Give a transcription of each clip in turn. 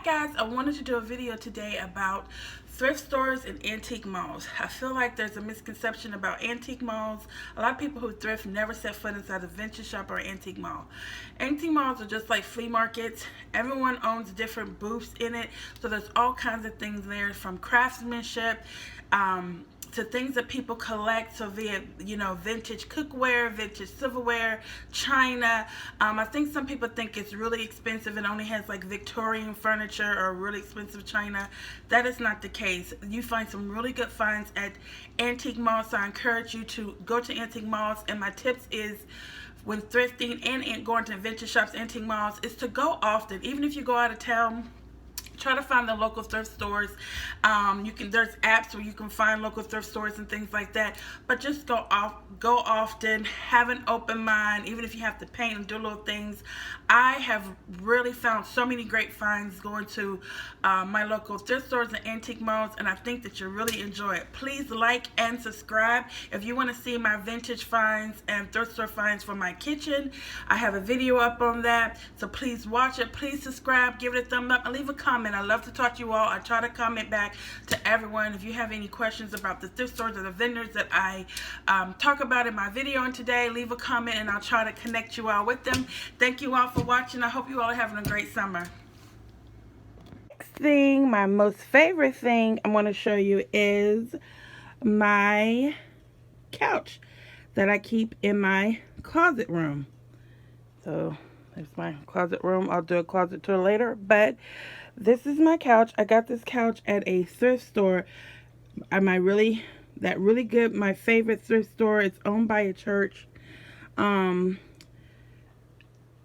guys, I wanted to do a video today about thrift stores and antique malls. I feel like there's a misconception about antique malls. A lot of people who thrift never set foot inside a vintage shop or antique mall. Antique malls are just like flea markets. Everyone owns different booths in it, so there's all kinds of things there, from craftsmanship to things that people collect, so via, vintage cookware, vintage silverware, china. I think some people think it's really expensive and only has like Victorian furniture or really expensive china. That is not the case. You find some really good finds at antique malls, so I encourage you to go to antique malls. And my tips is, when thrifting and going to vintage shops, antique malls, is to go often. Even if you go out of town, try to find the local thrift stores. There's apps where you can find local thrift stores and things like that. But just go often, have an open mind, even if you have to paint and do little things. I have really found so many great finds going to my local thrift stores and antique malls, and I think that you'll really enjoy it. Please like and subscribe if you want to see my vintage finds and thrift store finds for my kitchen. I have a video up on that, so please watch it. Please subscribe, give it a thumb up, and leave a comment. I love to talk to you all. I try to comment back to everyone. If you have any questions about the thrift stores or the vendors that I talk about in my video today, leave a comment and I'll try to connect you all with them. Thank you all for watching. I hope you all are having a great summer. Next thing, my most favorite thing I'm going to show you is my couch that I keep in my closet room. So there's my closet room. I'll do a closet tour later, but this is my couch. I got this couch at a thrift store. My favorite thrift store. It's owned by a church.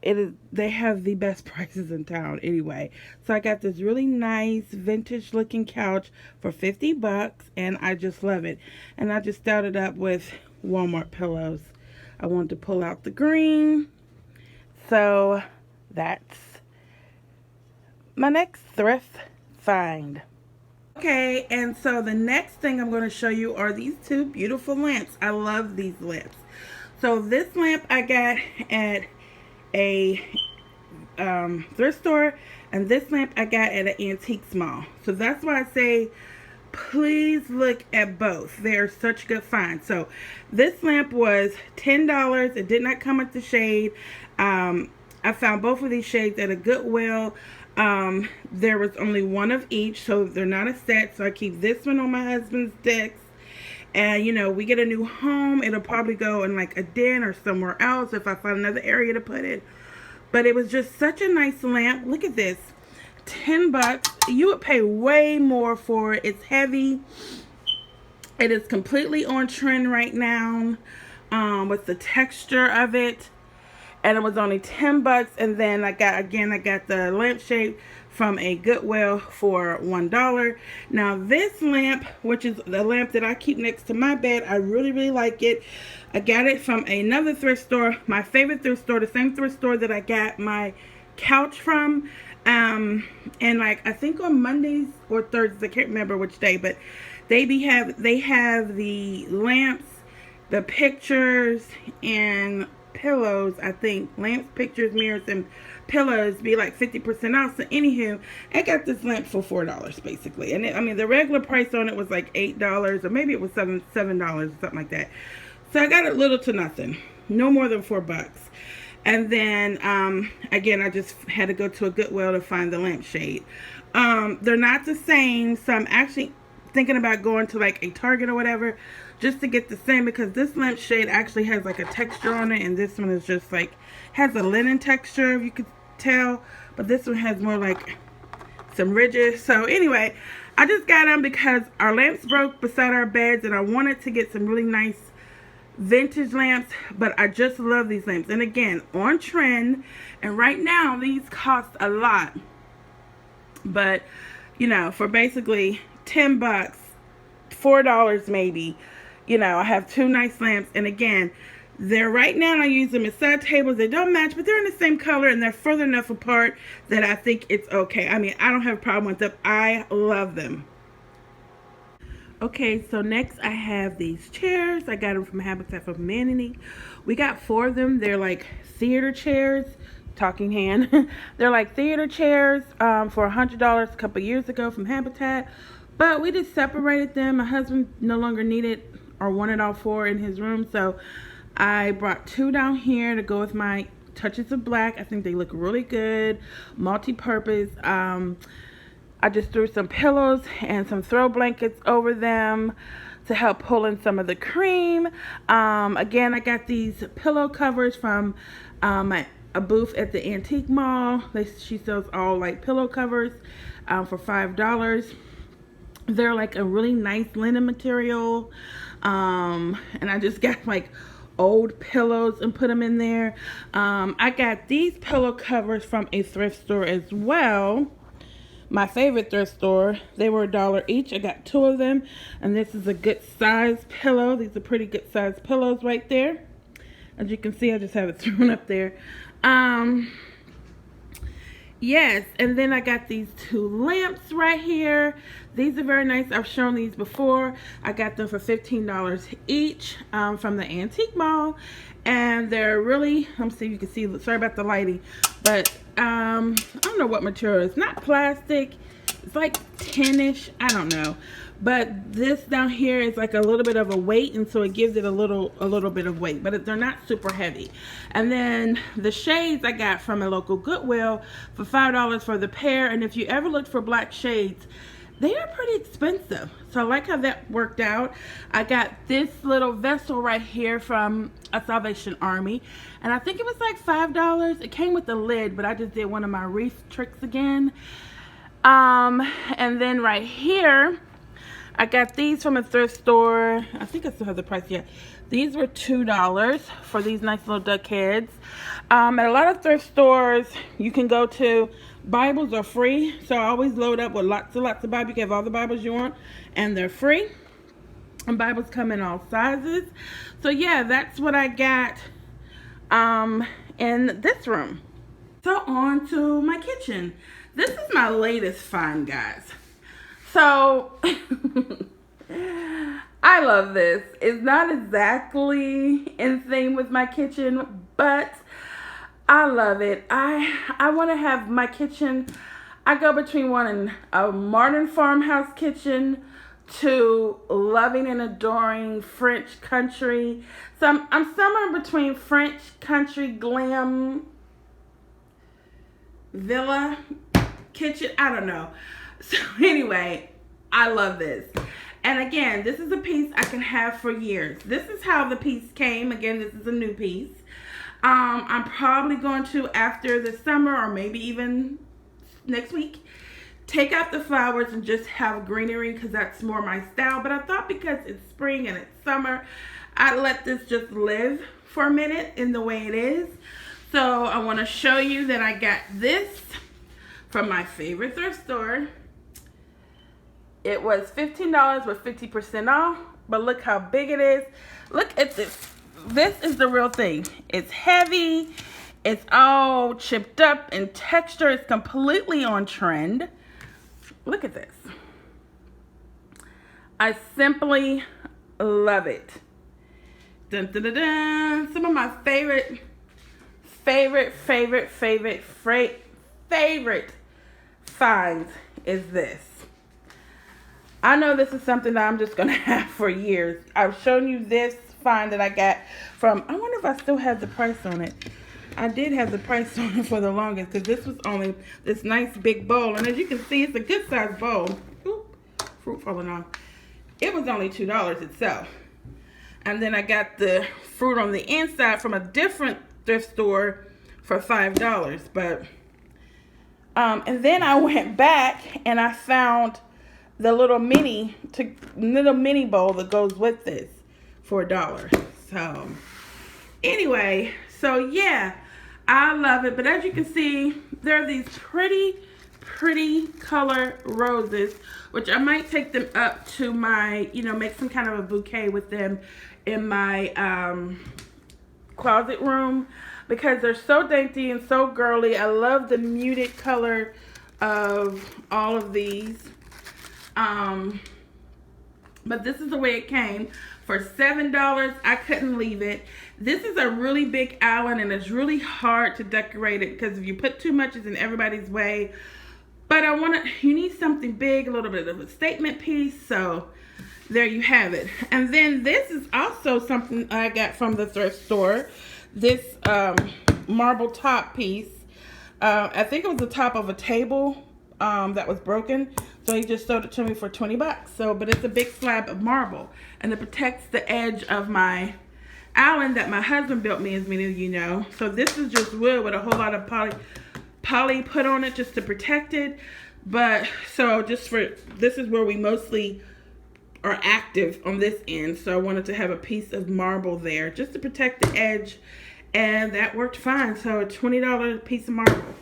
They have the best prices in town anyway. So I got this really nice vintage looking couch for 50 bucks, and I just love it. And I just styled it up with Walmart pillows. I wanted to pull out the green. So that's my next thrift find. Okay, and so the next thing I'm going to show you are these two beautiful lamps. I love these lamps. So this lamp I got at a thrift store, and this lamp I got at an antique mall. So that's why I say please look at both. They're such good finds. So this lamp was $10. It did not come with the shade. I found both of these shades at a Goodwill. There was only one of each, so they're not a set. So I keep this one on my husband's desk. And we get a new home, it'll probably go in like a den or somewhere else if I find another area to put it. But it was just such a nice lamp. Look at this. 10 bucks. You would pay way more for it. It's heavy. It is completely on trend right now with the texture of it. And it was only 10 bucks. And then I got the lampshade from a Goodwill for $1. Now this lamp, which is the lamp that I keep next to my bed, I really, really like it. I got it from another thrift store, my favorite thrift store, the same thrift store that I got my couch from. And like, I think on Mondays or Thursdays, I can't remember which day, but they have the lamps, the pictures, and pillows. I think lamps, pictures, mirrors, and pillows be like 50% off. So anywho, I got this lamp for $4 basically, and the regular price on it was like $8, or maybe it was $7 or something like that. So I got it little to nothing, no more than $4. And then again, I just had to go to a Goodwill to find the lampshade. They're not the same, so I'm actually thinking about going to like a Target or whatever just to get the same, because this lampshade actually has like a texture on it, and this one is just like has a linen texture, if you could tell, but this one has more like some ridges. So anyway, I just got them because our lamps broke beside our beds, and I wanted to get some really nice vintage lamps, but I just love these lamps. And again, on trend, and right now these cost a lot, but for basically 10 bucks, $4 maybe, I have two nice lamps. And again, they're right now, I use them as side tables. They don't match, but they're in the same color, and they're further enough apart that I think it's okay. I don't have a problem with them. I love them. Okay, so next I have these chairs. I got them from Habitat for Humanity. We got 4 of them. They're like theater chairs. talking hand. They're like theater chairs for $100 a couple years ago from Habitat. But we just separated them. My husband no longer needed or wanted all four in his room. So I brought two down here to go with my touches of black. I think they look really good. Multi-purpose. I just threw some pillows and some throw blankets over them to help pull in some of the cream. Again, I got these pillow covers from a booth at the antique mall. She sells all like pillow covers for $5. They're like a really nice linen material. And I just got like old pillows and put them in there. I got these pillow covers from a thrift store as well. My favorite thrift store. They were $1 each. I got two of them. And this is a good size pillow. These are pretty good size pillows right there. As you can see, I just have it thrown up there. Yes, and then I got these two lamps right here. These are very nice. I've shown these before. I got them for $15 each from the antique mall. And they're really, let me see if you can see, sorry about the lighting, but I don't know what material. It's not plastic. It's like tin-ish. I don't know. But this down here is like a little bit of a weight, and so it gives it a little bit of weight, but they're not super heavy. And then the shades I got from a local Goodwill for $5 for the pair. And if you ever looked for black shades, they are pretty expensive. So I like how that worked out. I got this little vessel right here from a Salvation Army, and I think it was like $5. It came with a lid, but I just did one of my wreath tricks again. And then right here, I got these from a thrift store. I think I still have the price yet. These were $2 for these nice little duck heads. At a lot of thrift stores you can go to, Bibles are free. So I always load up with lots of Bibles. You can have all the Bibles you want, and they're free. And Bibles come in all sizes. So yeah, that's what I got in this room. So on to my kitchen. This is my latest find, guys. So, I love this. It's not exactly in theme with my kitchen, but I love it. I want to have my kitchen, I go between wanting a modern farmhouse kitchen to loving and adoring French country. So I'm somewhere between French country glam villa kitchen. I don't know. So anyway, I love this. And again, this is a piece I can have for years. This is how the piece came. Again, this is a new piece. I'm probably going to, after the summer or maybe even next week, take out the flowers and just have greenery because that's more my style. But I thought because it's spring and it's summer, I'd let this just live for a minute in the way it is. So I want to show you that I got this from my favorite thrift store. It was $15 with 50% off, but look how big it is. Look at this. This is the real thing. It's heavy. It's all chipped up in texture. It's completely on trend. Look at this. I simply love it. Dun, dun, dun, dun. Some of my favorite finds is this. I know this is something that I'm just going to have for years. I've shown you this find that I got from, I wonder if I still have the price on it. I did have the price on it for the longest because this was only this nice big bowl. And as you can see, it's a good size bowl. Oop, fruit falling off. It was only $2 itself. And then I got the fruit on the inside from a different thrift store for $5. But, and then I went back and I found the little mini bowl that goes with this for $1. So anyway, so yeah, I love it. But as you can see, there are these pretty color roses, which I might take them up to my, make some kind of a bouquet with them in my closet room because they're so dainty and so girly. I love the muted color of all of these. But this is the way it came. for $7. I couldn't leave it. This is a really big island and it's really hard to decorate it because if you put too much, it's in everybody's way. But you need something big, a little bit of a statement piece. So there you have it. And then this is also something I got from the thrift store. This marble top piece. I think it was the top of a table that was broken. So he just sold it to me for 20 bucks. So, but it's a big slab of marble. And it protects the edge of my island that my husband built me, as many of you know. So this is just wood with a whole lot of poly put on it just to protect it. But so this is where we mostly are active on this end. So I wanted to have a piece of marble there just to protect the edge, and that worked fine. So a $20 piece of marble.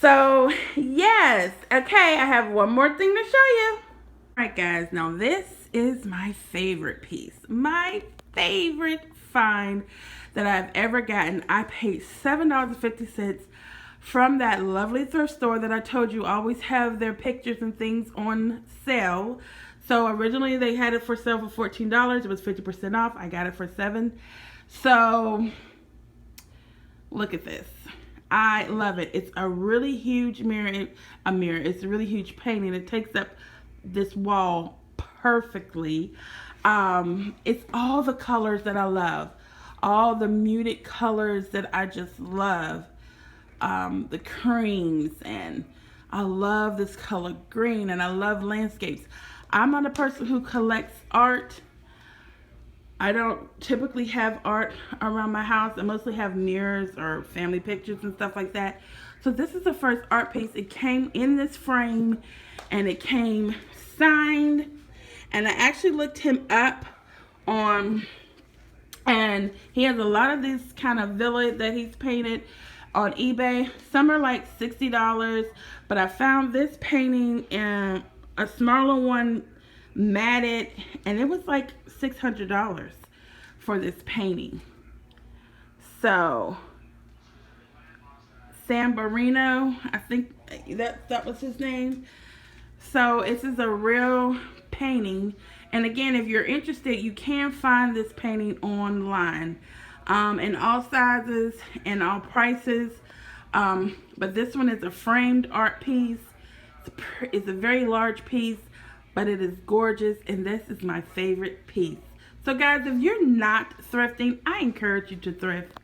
So yes, okay, I have one more thing to show you. All right guys, now this is my favorite piece, my favorite find that I've ever gotten. I paid $7.50 from that lovely thrift store that I told you always have their pictures and things on sale. So originally they had it for sale for $14. It was 50% off. I got it for $7. So look at this. I love it. It's a really huge mirror. It's a really huge painting. It takes up this wall perfectly. It's all the colors that I love. All the muted colors that I just love. The creams, and I love this color green, and I love landscapes. I'm not a person who collects art. I don't typically have art around my house. I mostly have mirrors or family pictures and stuff like that. So this is the first art piece. It came in this frame and it came signed, and I actually looked him up on, and he has a lot of this kind of villa that he's painted on eBay. Some are like $60, but I found this painting in a smaller one, matted, and it was like $600 for this painting. So San Barino, I think that was his name. So this is a real painting, and again, if you're interested, you can find this painting online in all sizes and all prices. But this one is a framed art piece. It's a very large piece, but it is gorgeous, and this is my favorite piece. So guys, if you're not thrifting, I encourage you to thrift.